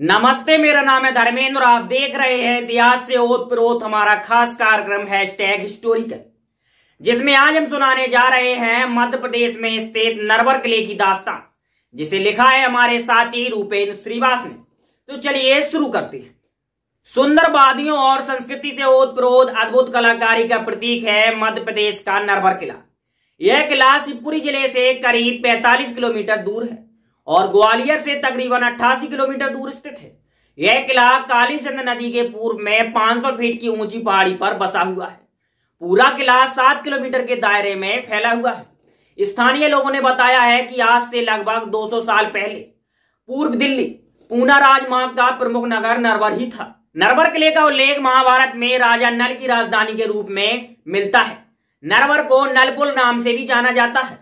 नमस्ते, मेरा नाम है धर्मेंद्र। आप देख रहे हैं इतिहास से ओत प्रोत, हमारा खास कार्यक्रम #हिस्टोरिकल, जिसमें आज हम सुनाने जा रहे हैं मध्य प्रदेश में स्थित नरवर किले की दास्तान, जिसे लिखा है हमारे साथी रूपेंद्र श्रीवास ने। तो चलिए शुरू करते हैं। सुंदर वादियों और संस्कृति से ओत प्रोत अद्भुत कलाकारी का प्रतीक है मध्य प्रदेश का नरवर किला। यह किला शिवपुरी जिले से करीब 45 किलोमीटर दूर है और ग्वालियर से तकरीबन 88 किलोमीटर दूर स्थित है। यह किला काली सिंध नदी के पूर्व में 500 फीट की ऊंची पहाड़ी पर बसा हुआ है। पूरा किला 7 किलोमीटर के दायरे में फैला हुआ है। स्थानीय लोगों ने बताया है कि आज से लगभग 200 साल पहले पूर्व दिल्ली पूना राजमार्ग का प्रमुख नगर नरवर ही था। नरवर किले का उल्लेख महाभारत में राजा नल की राजधानी के रूप में मिलता है। नरवर को नलपुल नाम से भी जाना जाता है।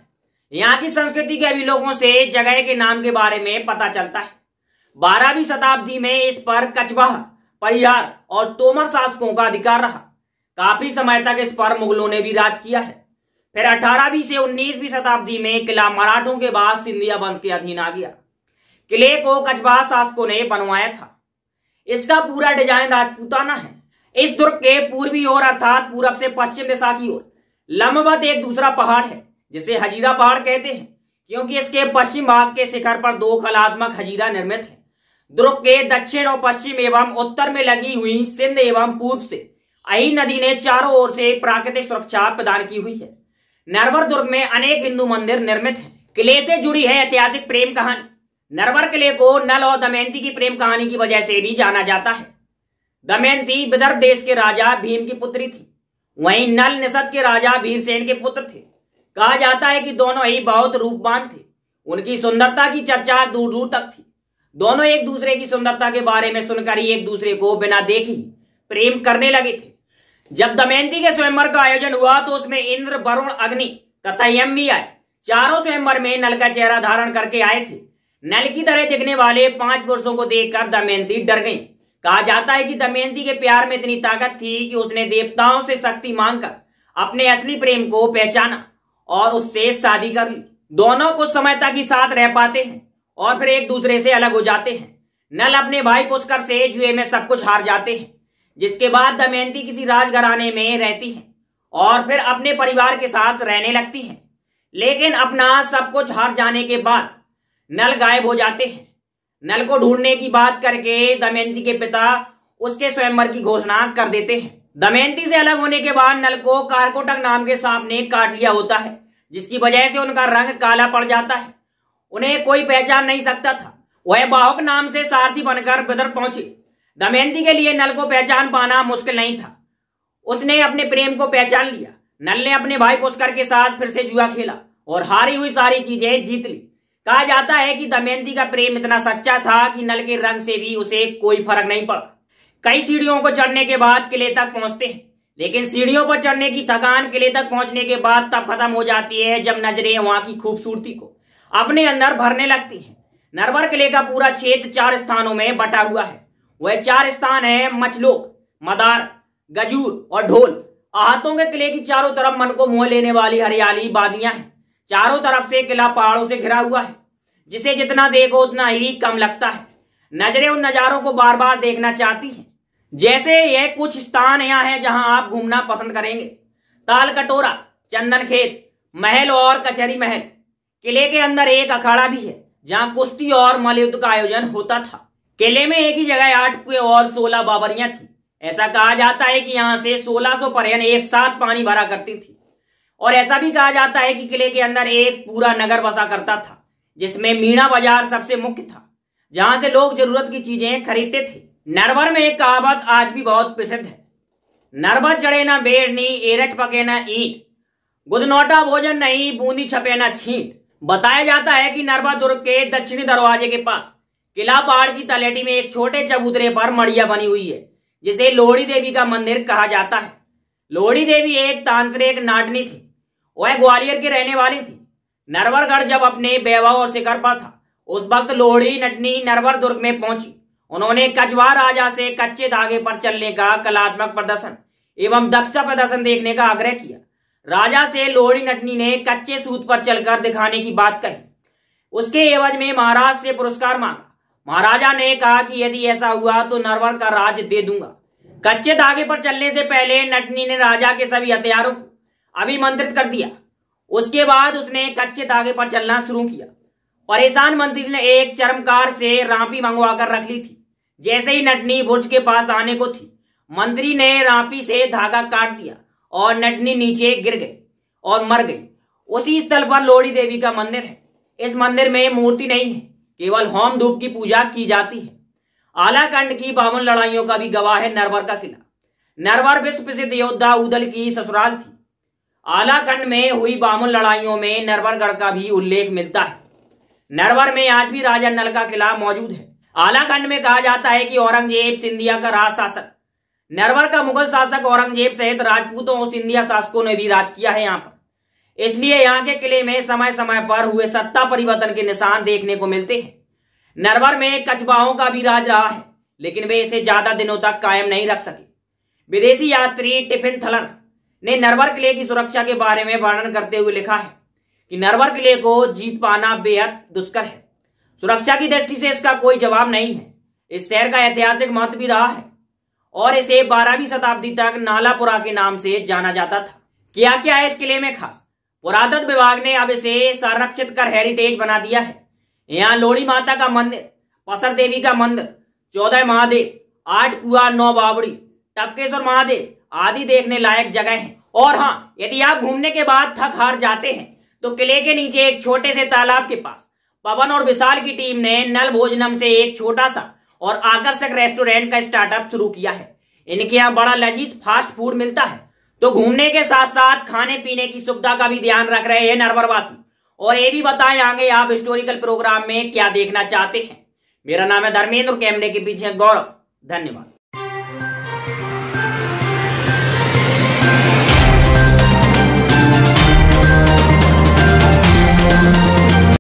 यहाँ की संस्कृति के अभिलेखों से जगह के नाम के बारे में पता चलता है। 12वीं शताब्दी में इस पर कछवाहा, परिहार और तोमर शासकों का अधिकार रहा। काफी समय तक इस पर मुगलों ने भी राज किया है। फिर 18वीं से 19वीं शताब्दी में किला मराठों के बाद सिंधिया वंश के अधीन आ गया। किले को कछवाहा शासकों ने बनवाया था। इसका पूरा डिजाइन राजपूताना है। इस दुर्ग के पूर्वी ओर अर्थात पूरब से पश्चिम दिशा की ओर लंबवत एक दूसरा पहाड़ है, जिसे हजीरा पहाड़ कहते हैं, क्योंकि इसके पश्चिम भाग के शिखर पर 2 कलात्मक हजीरा निर्मित है। दुर्ग के दक्षिण और पश्चिम एवं उत्तर में लगी हुई सिंध एवं पूर्व से अही नदी ने चारों ओर से प्राकृतिक सुरक्षा प्रदान की हुई है। नरवर दुर्ग में अनेक हिंदू मंदिर निर्मित हैं। किले से जुड़ी है ऐतिहासिक प्रेम कहानी। नरवर किले को नल और दमयंती की प्रेम कहानी की वजह से भी जाना जाता है। दमयंती विदर्भ देश के राजा भीम की पुत्री थी, वहीं नल निषद के राजा भीरसेन के पुत्र थे। कहा जाता है कि दोनों ही बहुत रूपवान थे। उनकी सुंदरता की चर्चा दूर दूर तक थी। दोनों एक दूसरे की सुंदरता के बारे में सुनकर ही एक दूसरे को बिना देखे ही प्रेम करने लगे थे। जब दमयंती के स्वयंवर का आयोजन हुआ तो उसमें इंद्र, वरुण, अग्नि तथा यम भी आए। चारों स्वयंवर में नल का चेहरा धारण करके आए थे। नल की तरह दिखने वाले 5 पुरुषों को देखकर दमयंती डर गई। कहा जाता है कि दमयंती के प्यार में इतनी ताकत थी कि उसने देवताओं से शक्ति मांगकर अपने असली प्रेम को पहचाना और उससे शादी कर ली। दोनों कुछ समय तक ही साथ रह पाते हैं और फिर एक दूसरे से अलग हो जाते हैं। नल अपने भाई पुष्कर से जुए में सब कुछ हार जाते हैं, जिसके बाद दमयंती किसी राजघराने में रहती है और फिर अपने परिवार के साथ रहने लगती है। लेकिन अपना सब कुछ हार जाने के बाद नल गायब हो जाते हैं। नल को ढूंढने की बात करके दमयंती के पिता उसके स्वयंवर की घोषणा कर देते हैं। दमयंती से अलग होने के बाद नल को कारकोटक नाम के सांप ने काट लिया होता है, जिसकी वजह से उनका रंग काला पड़ जाता है। उन्हें कोई पहचान नहीं सकता था। वह बाहुक नाम से सारथी बनकर विदर्भ पहुंचे। दमयंती के लिए नल को पहचान पाना मुश्किल नहीं था। उसने अपने प्रेम को पहचान लिया। नल ने अपने भाई पुष्कर के साथ फिर से जुआ खेला और हारी हुई सारी चीजें जीत ली। कहा जाता है कि दमयंती का प्रेम इतना सच्चा था कि नल के रंग से भी उसे कोई फर्क नहीं पड़ा। कई सीढ़ियों को चढ़ने के बाद किले तक पहुंचते हैं, लेकिन सीढ़ियों पर चढ़ने की थकान किले तक पहुंचने के बाद तब खत्म हो जाती है जब नजरें वहां की खूबसूरती को अपने अंदर भरने लगती हैं। नरवर किले का पूरा क्षेत्र 4 स्थानों में बटा हुआ है। वह 4 स्थान है मचलोक, मदार, गजूर और ढोल। आहतों के किले की चारों तरफ मन को मोह लेने वाली हरियाली वादियां हैं। चारों तरफ से किला पहाड़ों से घिरा हुआ है, जिसे जितना देखो उतना ही कम लगता है। नजरें उन नजारों को बार बार देखना चाहती हैं। जैसे यह कुछ स्थान यहाँ है जहां आप घूमना पसंद करेंगे। ताल कटोरा, चंदन खेत, महल और कचहरी महल। किले के अंदर एक अखाड़ा भी है जहां कुश्ती और मल्लयुद्ध का आयोजन होता था। किले में एक ही जगह 8 कुएं और 16 बावरियां थी। ऐसा कहा जाता है कि यहाँ से 1600 पर्यटन एक साथ पानी भरा करती थी। और ऐसा भी कहा जाता है कि किले के अंदर एक पूरा नगर बसा करता था, जिसमें मीणा बाजार सबसे मुख्य था, जहां से लोग जरूरत की चीजें खरीदते थे। नरवर में एक कहावत आज भी बहुत प्रसिद्ध है। नरवर चढ़े ना बेड़नी, एरच पके ना ईंट, गुदनौटा भोजन नहीं, बूंदी छपे ना छींट। बताया जाता है कि नरवर दुर्ग के दक्षिणी दरवाजे के पास किला पहाड़ की तलेटी में एक छोटे चबूतरे पर मड़िया बनी हुई है, जिसे लोहड़ी देवी का मंदिर कहा जाता है। लोहड़ी देवी एक तांत्रिक नाटनी थी। वह ग्वालियर की रहने वाली थी। नरवरगढ़ जब अपने वैभव और शिखर पर था, उस वक्त लोहड़ी नटनी नरवर दुर्ग में पहुंची। उन्होंने कछवाहा राजा से कच्चे धागे पर चलने का कलात्मक प्रदर्शन एवं दक्षता प्रदर्शन देखने का आग्रह किया। राजा से लोहड़ी नटनी ने कच्चे सूत पर चलकर दिखाने की बात कही। उसके एवज में महाराज से पुरस्कार मांगा। महाराजा ने कहा कि यदि ऐसा हुआ तो नरवर का राज दे दूंगा। कच्चे धागे पर चलने से पहले नटनी ने राजा के सभी हथियारों को अभिमंत्रित कर दिया। उसके बाद उसने कच्चे धागे पर चलना शुरू किया। परेशान मंत्री ने एक चर्मकार से रापी मंगवाकर रख ली थी। जैसे ही नटनी बुर्ज के पास आने को थी, मंत्री ने रापी से धागा काट दिया और नटनी नीचे गिर गई और मर गई। उसी स्थल पर लोड़ी देवी का मंदिर है। इस मंदिर में मूर्ति नहीं है, केवल होम धूप की पूजा की जाती है। आलाकंड की 52 लड़ाइयों का भी गवाह है नरवर का किला। नरवर विश्व प्रसिद्ध योद्धा उदल की ससुराल थी। आलाकंड में हुई 52 लड़ाइयों में नरवरगढ़ का भी उल्लेख मिलता है। नरवर में आज भी राजा नल का किला मौजूद है। आलाकंड में कहा जाता है कि औरंगजेब सिंधिया का राज शासक, नरवर का मुगल शासक औरंगजेब सहित राजपूतों और सिंधिया शासकों ने भी राज किया है यहाँ पर। इसलिए यहाँ के किले में समय समय पर हुए सत्ता परिवर्तन के निशान देखने को मिलते हैं। नरवर में कछवाहों का भी राज रहा है, लेकिन वे इसे ज्यादा दिनों तक कायम नहीं रख सके। विदेशी यात्री टिफिन थलर ने नरवर किले की सुरक्षा के बारे में वर्णन करते हुए लिखा है कि नरवर किले को जीत पाना बेहद दुष्कर है। सुरक्षा की दृष्टि से इसका कोई जवाब नहीं है। इस शहर का ऐतिहासिक महत्व भी रहा है और इसे 12वीं शताब्दी तक नालापुरा के नाम से जाना जाता था। क्या क्या है इस किले में खास? पुरातत्व विभाग ने अब इसे संरक्षित कर हेरिटेज बना दिया है। यहाँ लोड़ी माता का मंदिर, पसर देवी का मंदिर, 14 महादेव, 8 कुआ, 9 बावड़ी, टपकेश्वर महादेव आदि देखने लायक जगह है। और हाँ, यदि आप घूमने के बाद थक हार जाते हैं तो किले के नीचे एक छोटे से तालाब के पास पवन और विशाल की टीम ने नल भोजनम से एक छोटा सा और आकर्षक रेस्टोरेंट का स्टार्टअप शुरू किया है। इनके यहाँ बड़ा लजीज फास्ट फूड मिलता है, तो घूमने के साथ साथ खाने पीने की सुविधा का भी ध्यान रख रहे हैं नरवरवासी। और ये भी बताएं आगे आप हिस्टोरिकल प्रोग्राम में क्या देखना चाहते हैं। मेरा नाम है धर्मेंद्र, कैमरे के पीछे गौरव। धन्यवाद।